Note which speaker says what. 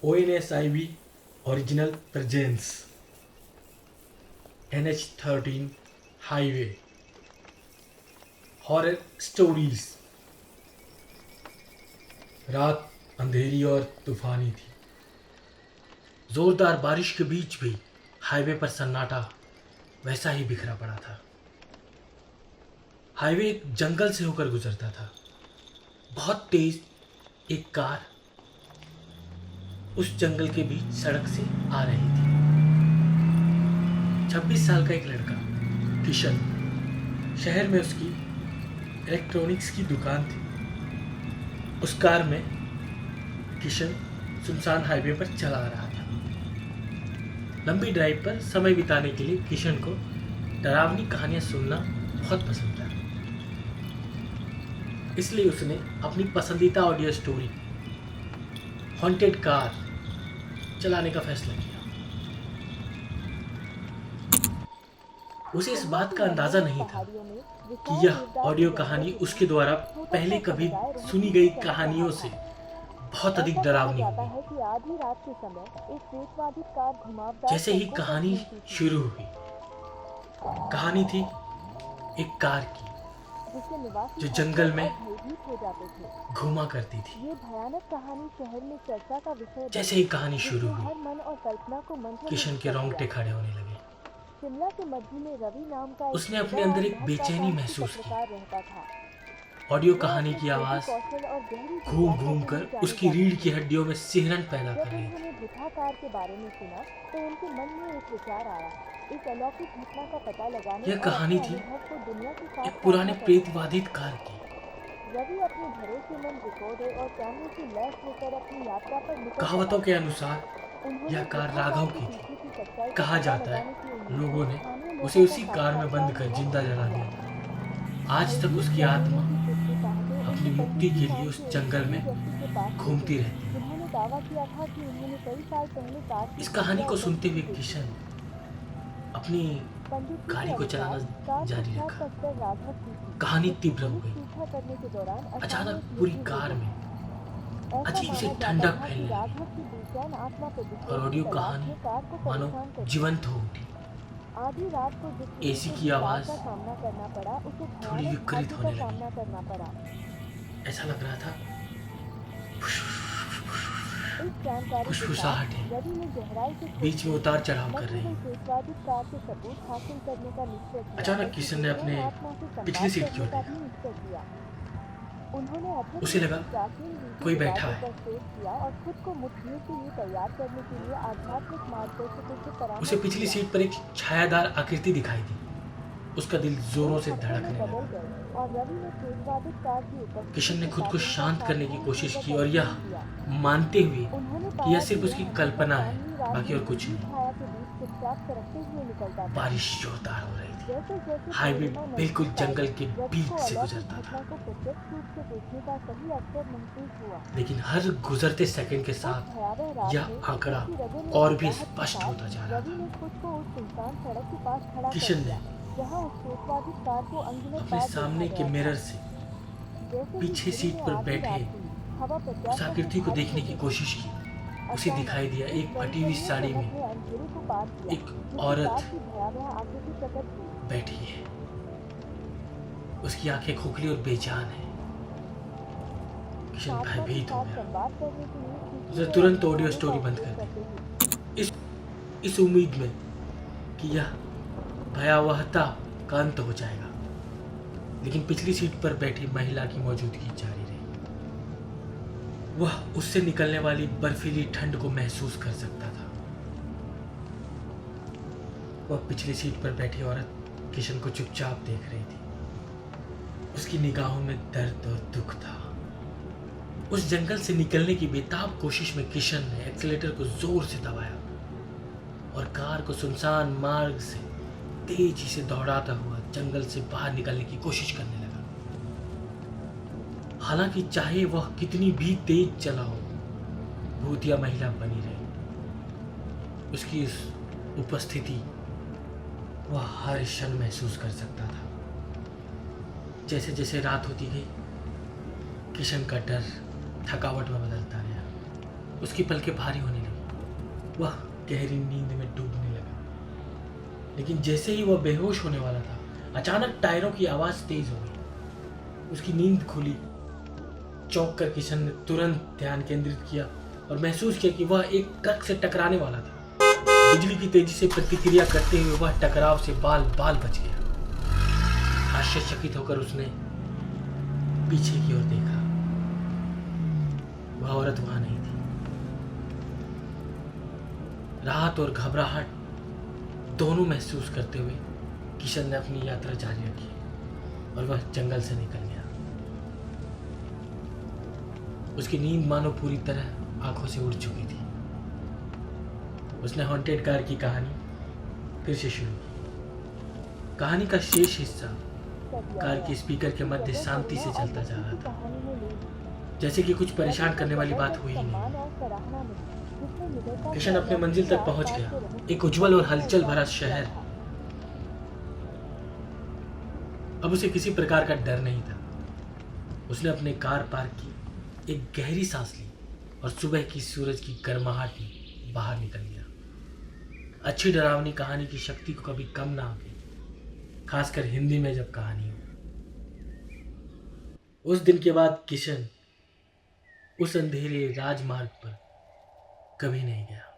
Speaker 1: ONSIV Original Presents NH13 Highway horror stories. रात अंधेरी और तूफानी थी। जोरदार बारिश के बीच भी हाईवे पर सन्नाटा वैसा ही बिखरा पड़ा था। हाईवे एक जंगल से होकर गुजरता था। बहुत तेज एक कार उस जंगल के बीच सड़क से आ रही थी। 26 साल का एक लड़का किशन, शहर में उसकी इलेक्ट्रॉनिक्स की दुकान थी। उस कार में किशन सुनसान हाईवे पर चला रहा था। लंबी ड्राइव पर समय बिताने के लिए किशन को डरावनी कहानियां सुनना बहुत पसंद था। इसलिए उसने अपनी पसंदीदा ऑडियो स्टोरी हॉन्टेड कार चलाने का फैसला किया। उसे इस बात का अंदाजा नहीं था कि यह ऑडियो कहानी उसके द्वारा पहले कभी सुनी गई कहानियों से बहुत अधिक डरावनी होगी। जैसे ही कहानी शुरू हुई, कहानी थी एक कार की जो जंगल में घूमा करती थी।
Speaker 2: ये भयानक कहानी शहर में चर्चा का विषय
Speaker 1: जैसे ही कहानी शुरू
Speaker 2: हर
Speaker 1: हुई,
Speaker 2: मन और कल्पना को मंत्रमुग्ध
Speaker 1: किशन के
Speaker 2: कर
Speaker 1: रोंगटे
Speaker 2: दिया।
Speaker 1: खड़े होने लगे।
Speaker 2: शिमला के मध्य में रवि नाम का
Speaker 1: उसने अपने अंदर एक बेचैनी महसूस की।
Speaker 2: पत्रकार रहता था।
Speaker 1: ऑडियो कहानी की आवाज
Speaker 2: कौशल और गहरी
Speaker 1: घूम
Speaker 2: जिज्ञासा
Speaker 1: घूम
Speaker 2: से
Speaker 1: कर
Speaker 2: जाने
Speaker 1: उसकी
Speaker 2: जाते
Speaker 1: रीढ़
Speaker 2: थे।
Speaker 1: की हड्डियों में सिहरन पैदा
Speaker 2: जब
Speaker 1: कर रही थी।
Speaker 2: उन्होंने वृद्धाकार के बारे में सुना तो उनके मन में एक विचार आया। इस अलौकिक घटना का पता लगाने
Speaker 1: यह
Speaker 2: और
Speaker 1: कहानी
Speaker 2: अपने
Speaker 1: थी
Speaker 2: अनुभव को दुनिया के साथ
Speaker 1: एक पुराने
Speaker 2: साझा करने
Speaker 1: प्रेत
Speaker 2: की।
Speaker 1: बाधित कार की।
Speaker 2: रवि अपने भरोसेमंद रिकॉर्डर और कैमरे की लैस लेकर अपनी यात्रा पर निकल
Speaker 1: कहावतों
Speaker 2: पड़ा।
Speaker 1: के अनुसार
Speaker 2: उन्होंने
Speaker 1: यह कार
Speaker 2: वृद्धाकार
Speaker 1: राघव
Speaker 2: के
Speaker 1: की
Speaker 2: पीछे
Speaker 1: थी।
Speaker 2: की सच्चाई का
Speaker 1: कहा
Speaker 2: पता
Speaker 1: जाता
Speaker 2: लगाने
Speaker 1: है
Speaker 2: की उम्मीद
Speaker 1: लोगों
Speaker 2: में
Speaker 1: ने
Speaker 2: स्थानीय
Speaker 1: उसे
Speaker 2: लोगों का
Speaker 1: उसी कार में बंद कर
Speaker 2: साक्षात्कार
Speaker 1: जिंदा
Speaker 2: हुआ।
Speaker 1: जला दिया था। आज तक
Speaker 2: भयभीत
Speaker 1: उसकी
Speaker 2: ग्रामीणों
Speaker 1: आत्मा
Speaker 2: की खुशबुसाहटें
Speaker 1: अपनी
Speaker 2: उनके
Speaker 1: मुक्ति
Speaker 2: पंडित जी
Speaker 1: के लिए
Speaker 2: नाम
Speaker 1: उस
Speaker 2: के एक
Speaker 1: जंगल
Speaker 2: धनी
Speaker 1: में
Speaker 2: व्यक्ति के पास ले
Speaker 1: घूमती
Speaker 2: गए,
Speaker 1: रहती है।
Speaker 2: जिन्होंने दावा किया था कि उन्होंने कई साल पहले कार की
Speaker 1: इस कहानी
Speaker 2: हड्डियां
Speaker 1: को सुनते
Speaker 2: उतरती
Speaker 1: हुए
Speaker 2: देखी
Speaker 1: किशन
Speaker 2: थी।
Speaker 1: अपनी
Speaker 2: पंडित जी
Speaker 1: गाड़ी
Speaker 2: के
Speaker 1: को
Speaker 2: अनुसार
Speaker 1: चलाना
Speaker 2: कार
Speaker 1: जारी
Speaker 2: कुख्यात
Speaker 1: रखा।
Speaker 2: तस्कर राघव की थी,
Speaker 1: कहानी
Speaker 2: जिसकी
Speaker 1: तीव्र हो
Speaker 2: पुलिस
Speaker 1: गई।
Speaker 2: पीछा करने के दौरान
Speaker 1: अचानक
Speaker 2: अचानक
Speaker 1: पूरी
Speaker 2: मृत्यु हो
Speaker 1: कार
Speaker 2: गई।
Speaker 1: में
Speaker 2: ऐसा
Speaker 1: अजीब सी
Speaker 2: माना जाता
Speaker 1: ठंडक
Speaker 2: था कि
Speaker 1: फैलने लगी
Speaker 2: राघव की बेचैन आत्मा
Speaker 1: और
Speaker 2: प्रतिशोध
Speaker 1: ऑडियो
Speaker 2: की तलाश
Speaker 1: कहानी
Speaker 2: में कार को
Speaker 1: मानो
Speaker 2: परेशान करती
Speaker 1: जीवंत
Speaker 2: थी।
Speaker 1: हो उठी।
Speaker 2: आधी रात को जिस किसी
Speaker 1: एसी
Speaker 2: को
Speaker 1: की
Speaker 2: भी कार
Speaker 1: आवाज
Speaker 2: का सामना करना पड़ा, उसे
Speaker 1: थोड़ी
Speaker 2: भयानक
Speaker 1: विकृत
Speaker 2: भाग्य का
Speaker 1: होने लगी।
Speaker 2: सामना करना पड़ा।
Speaker 1: ऐसा लग रहा था
Speaker 2: इस जानकारी के साथ
Speaker 1: फुसफुसाहट है,
Speaker 2: रवि ने गहराई से
Speaker 1: बीच में उतार चढ़ाव कर रही
Speaker 2: न
Speaker 1: है।
Speaker 2: केवल पेशवादी कार के सबूत हासिल करने का निश्चय किया,
Speaker 1: अचानक
Speaker 2: बल्कि
Speaker 1: किशन ने अपने
Speaker 2: बेचैन आत्मा से
Speaker 1: पिछली
Speaker 2: संवाद
Speaker 1: सीट की
Speaker 2: करने
Speaker 1: ओर
Speaker 2: का
Speaker 1: देखा।
Speaker 2: भी निश्चय किया। उन्होंने अध्यक्ष
Speaker 1: उसे लगा
Speaker 2: की प्राचीन रीति
Speaker 1: कोई बैठा
Speaker 2: रिवाजों
Speaker 1: है।
Speaker 2: पर शोध किया और खुद को मुठभेड़ के लिए तैयार करने के लिए आध्यात्मिक मार्गदर्शकों से
Speaker 1: उसे
Speaker 2: परामर्श
Speaker 1: पिछली
Speaker 2: किया।
Speaker 1: सीट पर एक छायादार आकृति दिखाई दी। उसका दिल जोरों से
Speaker 2: हफ्ते में
Speaker 1: धड़कने
Speaker 2: बदल
Speaker 1: लगा।
Speaker 2: गए और रवि ने पेशवादी कार की उपस्थिति
Speaker 1: किशन ने
Speaker 2: के
Speaker 1: खुद
Speaker 2: साथ
Speaker 1: को
Speaker 2: उनका
Speaker 1: शांत करने की
Speaker 2: सावधानी
Speaker 1: कोशिश
Speaker 2: पूर्वक
Speaker 1: की और यह
Speaker 2: अध्ययन किया।
Speaker 1: मानते हुए
Speaker 2: उन्होंने
Speaker 1: कि
Speaker 2: पाया
Speaker 1: यह सिर्फ
Speaker 2: कि
Speaker 1: उसकी
Speaker 2: यह
Speaker 1: कल्पना है,
Speaker 2: चांदनी रात
Speaker 1: बाकी और
Speaker 2: में
Speaker 1: कुछ
Speaker 2: गहरी
Speaker 1: नहीं।
Speaker 2: छाया के बीच चुपचाप सरकते हुए निकलता था।
Speaker 1: बारिश जोरदार हो रही थी।
Speaker 2: जैसे जैसे
Speaker 1: हाईवे
Speaker 2: पूर्णिमा
Speaker 1: बिल्कुल
Speaker 2: नजदीक आई,
Speaker 1: जंगल के
Speaker 2: रवि
Speaker 1: बीच
Speaker 2: को
Speaker 1: से
Speaker 2: अलौकिक
Speaker 1: गुजरता
Speaker 2: घटना
Speaker 1: था,
Speaker 2: को प्रत्यक्ष रूप से देखने का सही अवसर महसूस हुआ।
Speaker 1: लेकिन हर गुजरते सेकंड के
Speaker 2: उस
Speaker 1: साथ
Speaker 2: भयावह रात
Speaker 1: यह
Speaker 2: में
Speaker 1: आंकड़ा
Speaker 2: उसकी रगों में
Speaker 1: और भी
Speaker 2: घबराहट के
Speaker 1: स्पष्ट
Speaker 2: साथ
Speaker 1: होता जा रहा
Speaker 2: रवि
Speaker 1: था।
Speaker 2: ने खुद को उस सुनसान सड़क के पास खड़ा कर
Speaker 1: किशन
Speaker 2: दिया,
Speaker 1: ने
Speaker 2: जहां उस पेशवादी कार को अनगिनत
Speaker 1: अपने
Speaker 2: बार
Speaker 1: सामने
Speaker 2: देखा
Speaker 1: के
Speaker 2: गया
Speaker 1: मिरर
Speaker 2: था।
Speaker 1: से
Speaker 2: जैसे ही
Speaker 1: पीछे
Speaker 2: शुरू
Speaker 1: सीट
Speaker 2: में
Speaker 1: पर
Speaker 2: आधी
Speaker 1: बैठे
Speaker 2: रात हुई, हवा
Speaker 1: उस
Speaker 2: प्रत्याशा से
Speaker 1: आकृति को
Speaker 2: भारी
Speaker 1: देखने
Speaker 2: हो
Speaker 1: की
Speaker 2: गई।
Speaker 1: कोशिश की। उसे
Speaker 2: अचानक
Speaker 1: दिखाई दिया
Speaker 2: इस
Speaker 1: एक फटी हुई
Speaker 2: परिचर्या
Speaker 1: साड़ी
Speaker 2: चमक
Speaker 1: में
Speaker 2: ने अंधेरे को पार किया,
Speaker 1: एक
Speaker 2: जिससे
Speaker 1: औरत
Speaker 2: कार की भयावह आकृति प्रकट हुई।
Speaker 1: बैठी है। उसकी आंखें खोखली और बेजान है। किशन
Speaker 2: आत्मा के
Speaker 1: भयभीत हो
Speaker 2: साथ
Speaker 1: गया।
Speaker 2: संवाद करने के लिए
Speaker 1: उसने
Speaker 2: सीखी गई
Speaker 1: तुरंत
Speaker 2: अपनी
Speaker 1: ऑडियो
Speaker 2: वाणी का
Speaker 1: स्टोरी बंद
Speaker 2: उपयोग
Speaker 1: कर
Speaker 2: करते हुए
Speaker 1: दी, इस उम्मीद में कि यह भयावहता का अंत हो जाएगा। लेकिन पिछली सीट पर बैठी महिला की मौजूदगी जारी रही। वह उससे निकलने वाली बर्फीली ठंड को महसूस कर सकता था। वह पिछली सीट पर बैठी औरत किशन को चुपचाप देख रही थी। उसकी निगाहों में दर्द और दुख था। उस जंगल से निकलने की बेताब कोशिश में किशन ने एक्सीलेटर को जोर से दबाया और कार को सुनसान मार्ग से तेजी से दौड़ाता हुआ जंगल से बाहर निकलने की कोशिश करने लगा। हालांकि चाहे वह कितनी भी तेज चला हो, भूतिया महिला बनी रही। उसकी इस उपस्थिति वह हर क्षण महसूस कर सकता था। जैसे जैसे रात होती गई, किशन का डर थकावट में बदलता गया। उसकी पलकें भारी होने लगी। वह गहरी नींद में डूबने लगा। लेकिन जैसे ही वह बेहोश होने वाला था, अचानक टायरों की आवाज तेज हो गई। उसकी नींद खुली। चौंक कर किशन ने तुरंत ध्यान केंद्रित किया और महसूस किया कि वह एक ट्रक से टकराने वाला था। बिजली की तेजी से प्रतिक्रिया करते हुए वह टकराव से बाल बाल बच गया। आश्चर्यचकित होकर उसने पीछे की ओर देखा। वह औरत वहां नहीं थी। राहत और घबराहट दोनों महसूस करते हुए किशन ने अपनी यात्रा जारी रखी और वह जंगल से निकल गया। उसकी नींद मानो पूरी तरह आंखों से उड़ चुकी थी। उसने हॉन्टेड कार की कहानी फिर से शुरू की। कहानी का शेष हिस्सा कार के स्पीकर के मध्य शांति से चलता जा रहा था, जैसे कि कुछ परेशान करने वाली बात हुई ही नहीं। किशन अपने मंजिल तक पहुंच गया। एक उज्जवल और हलचल भरा शहर। अब उसे किसी प्रकार का डर नहीं था। उसने अपने कार पार्क की, एक गहरी सांस ली और सुबह की सूरज की गर्माहट में बाहर निकल गया। अच्छी डरावनी कहानी की शक्ति को कभी कम ना आके, खासकर हिंदी में जब कहानी हो। उस दिन के बाद किशन उस अंधेरे राजमार्ग पर कभी नहीं गया।